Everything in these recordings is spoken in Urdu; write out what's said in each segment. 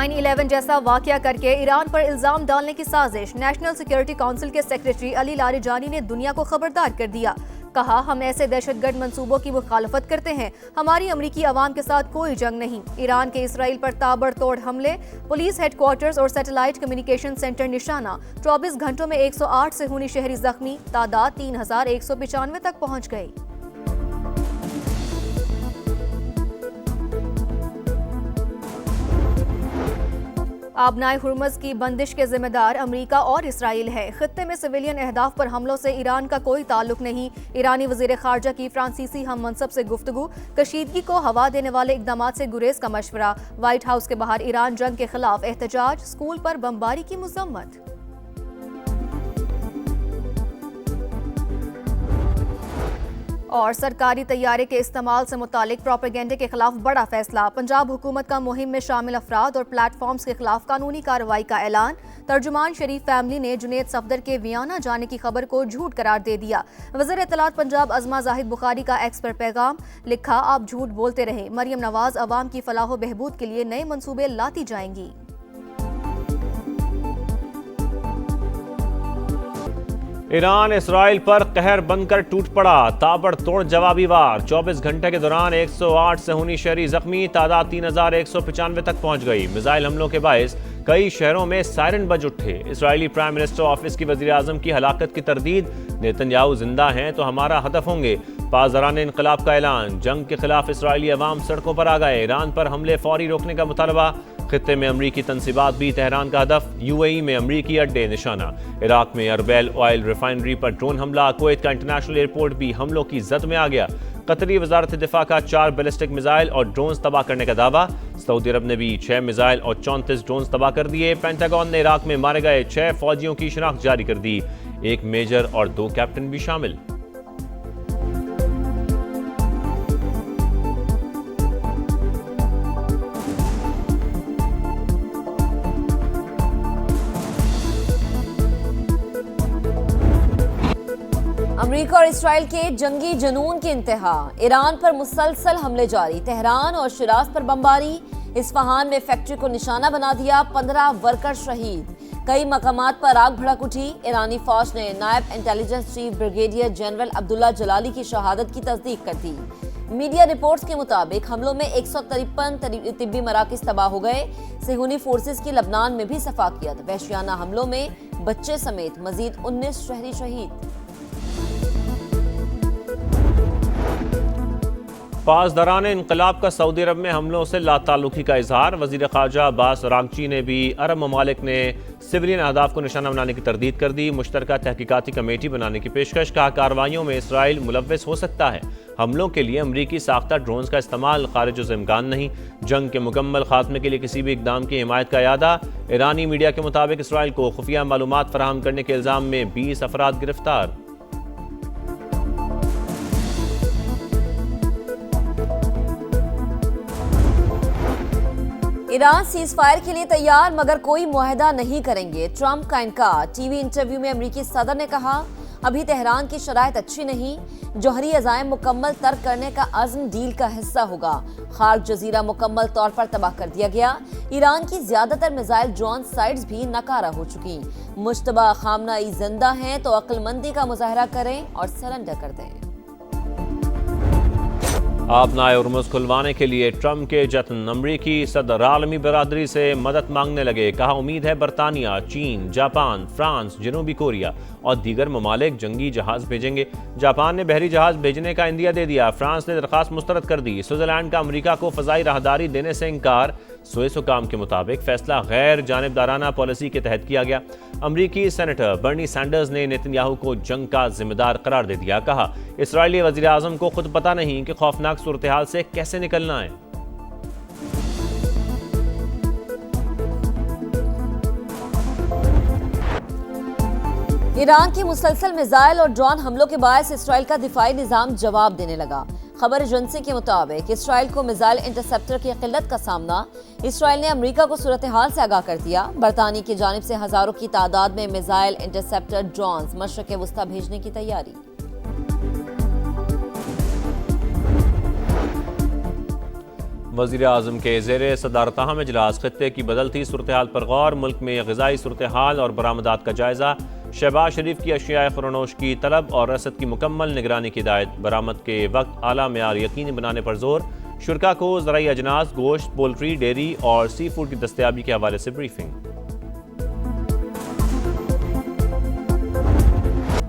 9/11 جیسا واقعہ کر کے ایران پر الزام ڈالنے کی سازش۔ نیشنل سیکیورٹی کونسل کے سیکریٹری علی لاریجانی نے دنیا کو خبردار کر دیا۔ کہا ہم ایسے دہشت گرد منصوبوں کی مخالفت کرتے ہیں، ہماری امریکی عوام کے ساتھ کوئی جنگ نہیں۔ ایران کے اسرائیل پر تابڑ توڑ حملے، پولیس ہیڈ کوارٹرز اور سیٹلائٹ کمیونیکیشن سینٹر نشانہ۔ 24 گھنٹوں میں 108 سے ہونی شہری زخمی، تعداد 3195 تک پہنچ گئی۔ آبنائے ہرمز کی بندش کے ذمہ دار امریکہ اور اسرائیل ہے۔ خطے میں سویلین اہداف پر حملوں سے ایران کا کوئی تعلق نہیں۔ ایرانی وزیر خارجہ کی فرانسیسی ہم منصب سے گفتگو، کشیدگی کو ہوا دینے والے اقدامات سے گریز کا مشورہ۔ وائٹ ہاؤس کے باہر ایران جنگ کے خلاف احتجاج، اسکول پر بمباری کی مذمت۔ اور سرکاری طیارے کے استعمال سے متعلق پروپیگنڈے کے خلاف بڑا فیصلہ۔ پنجاب حکومت کا مہم میں شامل افراد اور پلیٹ فارمز کے خلاف قانونی کارروائی کا اعلان۔ ترجمان شریف فیملی نے جنید صفدر کے ویانا جانے کی خبر کو جھوٹ قرار دے دیا۔ وزیر اطلاعات پنجاب عظمہ زاہد بخاری کا ایکس پر پیغام، لکھا آپ جھوٹ بولتے رہیں، مریم نواز عوام کی فلاح و بہبود کے لیے نئے منصوبے لاتی جائیں گی۔ ایران اسرائیل پر قہر بن کر ٹوٹ پڑا، تابڑ توڑ جوابی وار۔ 24 گھنٹے کے دوران 108 سے ہونی شہری زخمی، تعداد 3195 تک پہنچ گئی۔ میزائل حملوں کے باعث کئی شہروں میں سائرن بج اٹھے۔ اسرائیلی پرائم منسٹر آفس کی وزیر اعظم کی ہلاکت کی تردید، نیتن یاہو زندہ ہیں تو ہمارا ہدف ہوں گے۔ پاسداران انقلاب کا اعلان، جنگ کے خلاف اسرائیلی عوام سڑکوں پر آ گئے۔ ایران پر حملے فوری روکنے کا مطالبہ، خطے میں امریکی تنصیبات بھی تہران کا ہدف۔ یو اے ای میں امریکی اڈے نشانہ۔ عراق میں اربیل آئل ریفائنری پر ڈرون حملہ، کویت کا انٹرنیشنل ایئرپورٹ بھی حملوں کی زد میں آ گیا۔ قطری وزارت دفاع کا 4 بیلسٹک میزائل اور ڈرونز تباہ کرنے کا دعویٰ۔ سعودی عرب نے بھی 6 میزائل اور 34 ڈرونز تباہ کر دیے۔ پینٹاگون نے عراق میں مارے گئے 6 فوجیوں کی شناخت جاری کر دی، 1 میجر اور 2 کیپٹن بھی شامل۔ امریکہ اور اسرائیل کے جنگی جنون کی انتہا، ایران پر مسلسل حملے جاری، تہران اور شیراز پر بمباری، اصفہان میں فیکٹری کو نشانہ بنا دیا، 15 ورکر شہید، کئی مقامات پر آگ بھڑک اٹھی۔ ایرانی فوج نے نائب انٹیلیجنس چیف بریگیڈیئر جنرل عبداللہ جلالی کی شہادت کی تصدیق کر دی۔ میڈیا رپورٹس کے مطابق حملوں میں 153 طبی مراکز تباہ ہو گئے۔ صہیونی فورسز کی لبنان میں بھی صفاقیت، وحشیانہ حملوں میں بچے سمیت مزید 19 شہری شہید۔ پاسداران انقلاب کا سعودی عرب میں حملوں سے لا تعلقی کا اظہار۔ وزیر خارجہ عباس راغچی نے بھی عرب ممالک نے سویلین اہداف کو نشانہ بنانے کی تردید کر دی۔ مشترکہ تحقیقاتی کمیٹی بنانے کی پیشکش، کہا کارروائیوں میں اسرائیل ملوث ہو سکتا ہے۔ حملوں کے لیے امریکی ساختہ ڈرونز کا استعمال خارج از امکان نہیں۔ جنگ کے مکمل خاتمے کے لیے کسی بھی اقدام کی حمایت کا اعادہ۔ ایرانی میڈیا کے مطابق اسرائیل کو خفیہ معلومات فراہم کرنے کے الزام میں 20 افراد گرفتار۔ ایران سیز فائر کے لیے تیار مگر کوئی معاہدہ نہیں کریں گے، ٹرمپ کا انکار۔ ٹی وی انٹرویو میں امریکی صدر نے کہا ابھی تہران کی شرائط اچھی نہیں، جوہری عزائم مکمل ترک کرنے کا عزم ڈیل کا حصہ ہوگا۔ خارق جزیرہ مکمل طور پر تباہ کر دیا گیا، ایران کی زیادہ تر میزائل ڈرون سائٹس بھی ناکارہ ہو چکی۔ مشتبہ خامنہ ای زندہ ہیں تو عقل مندی کا مظاہرہ کریں اور سرنڈر کر دیں۔ آبنائے ہرمز کھلوانے کے لیے ٹرمپ کے جتن، امریکی صدر عالمی برادری سے مدد مانگنے لگے۔ کہا امید ہے برطانیہ، چین، جاپان، فرانس، جنوبی کوریا اور دیگر ممالک جنگی جہاز بھیجیں گے۔ جاپان نے بحری جہاز بھیجنے کا عندیہ دے دیا، فرانس نے درخواست مسترد کر دی۔ سوئٹزرلینڈ کا امریکہ کو فضائی راہداری دینے سے انکار، سوئس حکام کے مطابق فیصلہ غیر جانبدارانہ پالیسی کے تحت کیا گیا۔ امریکی سینیٹر برنی سینڈرز نے نیتن یاہو کو جنگ کا ذمہ دار قرار دے دیا، کہا اسرائیلی وزیر اعظم کو خود پتہ نہیں کہ خوفناک صورتحال سے کیسے نکلنا ہے۔ ایران کی مسلسل میزائل اور ڈرون حملوں کے باعث اسرائیل کا دفاعی نظام جواب دینے لگا۔ خبر ایجنسی کے مطابق اسرائیل کو میزائل انٹرسیپٹر کی قلت کا سامنا، اسرائیل نے امریکہ کو صورتحال سے آگاہ کر دیا۔ برطانیہ کی جانب سے ہزاروں کی تعداد میں میزائل انٹرسیپٹر ڈرونز مشرق وسطی بھیجنے کی تیاری۔ وزیر اعظم کے زیر صدارت اہم اجلاس خطے کی بدلتی صورتحال پر غور، ملک میں غذائی صورتحال اور برآمدات کا جائزہ، شہباز شریف کی اشیاء فروخت کی طلب اور رسد کی مکمل نگرانی کی ہدایت، برآمد کے وقت اعلیٰ معیار یقینی بنانے پر زور، شرکاء کو زرعی اجناس، گوشت، پولٹری، ڈیری اور سی فوڈ کی دستیابی کے حوالے سے بریفنگ۔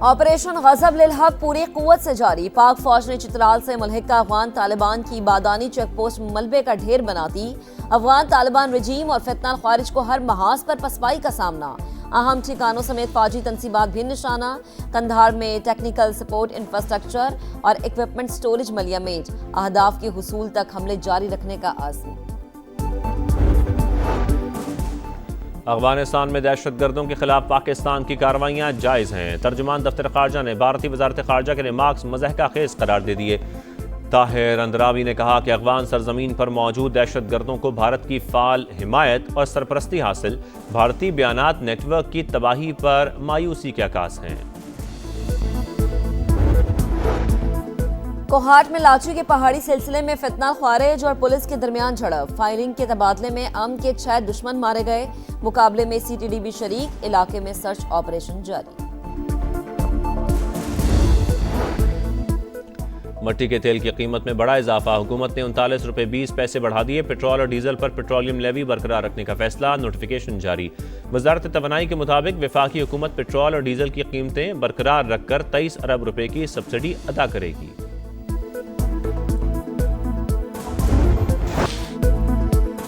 آپریشن غضب للحق پوری قوت سے جاری، پاک فوج نے چترال سے ملحقہ افغان طالبان کی بادانی چیک پوسٹ ملبے کا ڈھیر بنا دی، افغان طالبان رجیم اور فتنہ الخوارج کو ہر محاذ پر پسپائی کا سامنا، اہم ٹھکانوں سمیت فوجی تنصیبات بھی نشانہ، قندھار میں ٹیکنیکل سپورٹ انفراسٹرکچر اور اکوپمنٹ سٹوریج ملیہ میٹ، اہداف کے حصول تک حملے جاری رکھنے کا عزم۔ افغانستان میں دہشت گردوں کے خلاف پاکستان کی کارروائیاں جائز ہیں، ترجمان دفتر خارجہ نے بھارتی وزارت خارجہ کے ریمارکس مضحکہ خیز قرار دے دیے۔ طاہر اندراوی نے کہا کہ افغان سرزمین پر موجود دہشت گردوں کو بھارت کی فعال حمایت اور سرپرستی حاصل، بھارتی بیانات نیٹ ورک کی تباہی پر مایوسی کے عکاس ہیں۔ کوہاٹ میں لاچی کے پہاڑی سلسلے میں فتنہ خوارج اور پولیس کے درمیان جھڑپ، فائرنگ کے تبادلے میں امن کے 6 دشمن مارے گئے، مقابلے میں سی ٹی ڈی بھی شریک، علاقے میں سرچ آپریشن جاری۔ مٹی کے تیل کی قیمت میں بڑا اضافہ، حکومت نے 39 روپے 20 پیسے بڑھا دیے، پیٹرول اور ڈیزل پر پیٹرولیم لیوی برقرار رکھنے کا فیصلہ، نوٹیفیکیشن جاری۔ وزارت توانائی کے مطابق وفاقی حکومت پیٹرول اور ڈیزل کی قیمتیں برقرار رکھ کر 23 ارب روپے کی سبسڈی ادا کرے گی۔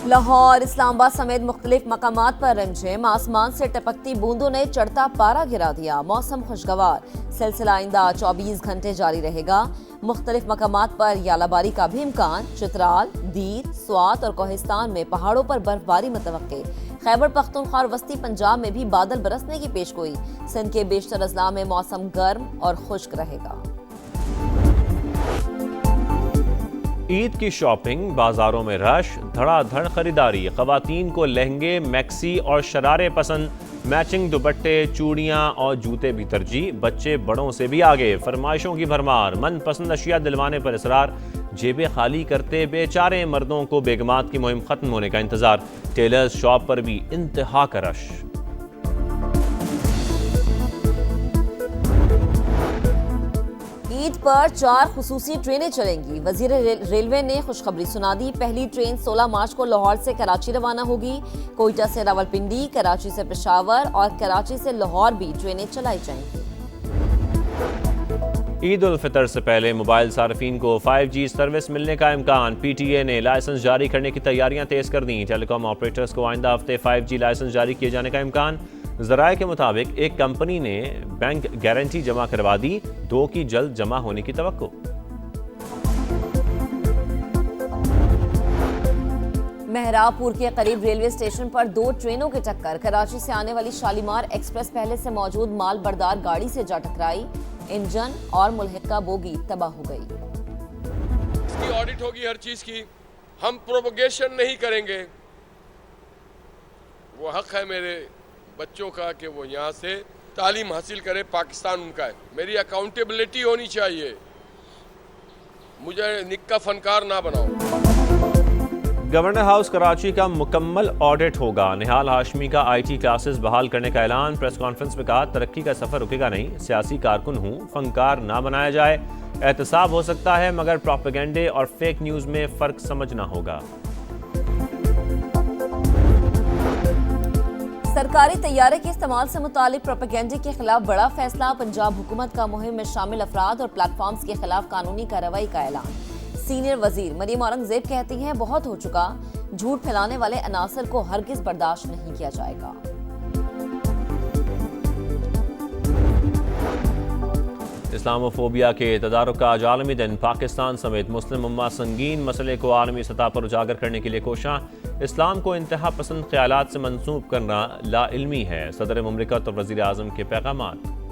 لاہور، اسلام آباد سمیت مختلف مقامات پر رمجھم، آسمان سے ٹپکتی بوندوں نے چڑھتا پارا گرا دیا، موسم خوشگوار، سلسلہ آئندہ 24 گھنٹے جاری رہے گا، مختلف مقامات پر یالہ باری کا بھی امکان، چترال، دیر، سوات اور کوہستان میں پہاڑوں پر برف باری متوقع، خیبر پختونخوا اور وسطی پنجاب میں بھی بادل برسنے کی پیشگوئی، سندھ کے بیشتر اضلاع میں موسم گرم اور خشک رہے گا۔ عید کی شاپنگ، بازاروں میں رش، دھڑا دھڑ خریداری، خواتین کو لہنگے، میکسی اور شرارے پسند، میچنگ دوپٹے، چوڑیاں اور جوتے بھی ترجیح، بچے بڑوں سے بھی آگے، فرمائشوں کی بھرمار، من پسند اشیاء دلوانے پر اصرار، جیبیں خالی کرتے بے چارے مردوں کو بیگمات کی مہم ختم ہونے کا انتظار، ٹیلرز شاپ پر بھی انتہا کا رش۔ عید پر 4 خصوصی ٹرینیں چلیں گی، وزیر ریلوے نے خوشخبری سنا دی، پہلی ٹرین 16 مارچ کو لاہور سے کراچی روانہ ہوگی، کوئٹہ سے راولپنڈی، کراچی سے پشاور اور کراچی سے لاہور بھی ٹرینیں چلائی جائیں گی۔ عید الفطر سے پہلے موبائل صارفین کو 5G سروس ملنے کا امکان، پی ٹی اے نے لائسنس جاری کرنے کی تیاریاں تیز کر دیں، ٹیلی کام آپریٹرز کو آئندہ ہفتے 5G لائسنس جاری کیے جانے کا امکان، ذرائع کے مطابق ایک کمپنی نے بینک گارنٹی جمع کروا دی، 2 کی جلد جمع ہونے کی توقع۔ مہراب پور کے قریب ریلوے اسٹیشن پر 2 ٹرینوں کی ٹکر، کراچی سے آنے والی شالیمار ایکسپریس پہلے سے موجود مال بردار گاڑی سے جا ٹکرائی، انجن اور ملحقہ بوگی تباہ ہو گئی۔ اس کی آڈٹ ہوگی ہر چیز کی، ہم پروپیگیشن نہیں کریں گے، وہ حق ہے میرے بچوں کا کہ وہ یہاں سے تعلیم حاصل کرے، پاکستان ان کا ہے، میری اکاؤنٹیبلٹی ہونی چاہیے، مجھے نکا فنکار نہ بناؤ۔ گورنر ہاؤس کراچی کا مکمل آڈٹ ہوگا، نہال ہاشمی کا آئی ٹی کلاسز بحال کرنے کا اعلان، پریس کانفرنس میں کہا ترقی کا سفر رکے گا نہیں، سیاسی کارکن ہوں، فنکار نہ بنایا جائے، احتساب ہو سکتا ہے مگر پروپیگنڈے اور فیک نیوز میں فرق سمجھنا ہوگا۔ سرکاری طیارے کے استعمال سے متعلق پروپیگنڈے کے خلاف بڑا فیصلہ، پنجاب حکومت کا مہم میں شامل افراد اور پلیٹ فارمز کے خلاف قانونی کارروائی کا اعلان، سینئر وزیر مریم اورنگزیب کہتی ہیں بہت ہو چکا، جھوٹ پھیلانے والے عناصر کو ہرگز برداشت نہیں کیا جائے گا۔ اسلاموفوبیا کے تدارک کا آج عالمی دن، پاکستان سمیت مسلم امہ سنگین مسئلے کو عالمی سطح پر اجاگر کرنے کے لیے کوشاں، اسلام کو انتہا پسند خیالات سے منسوب کرنا لا علمی ہے، صدر مملکت اور وزیر اعظم کے پیغامات۔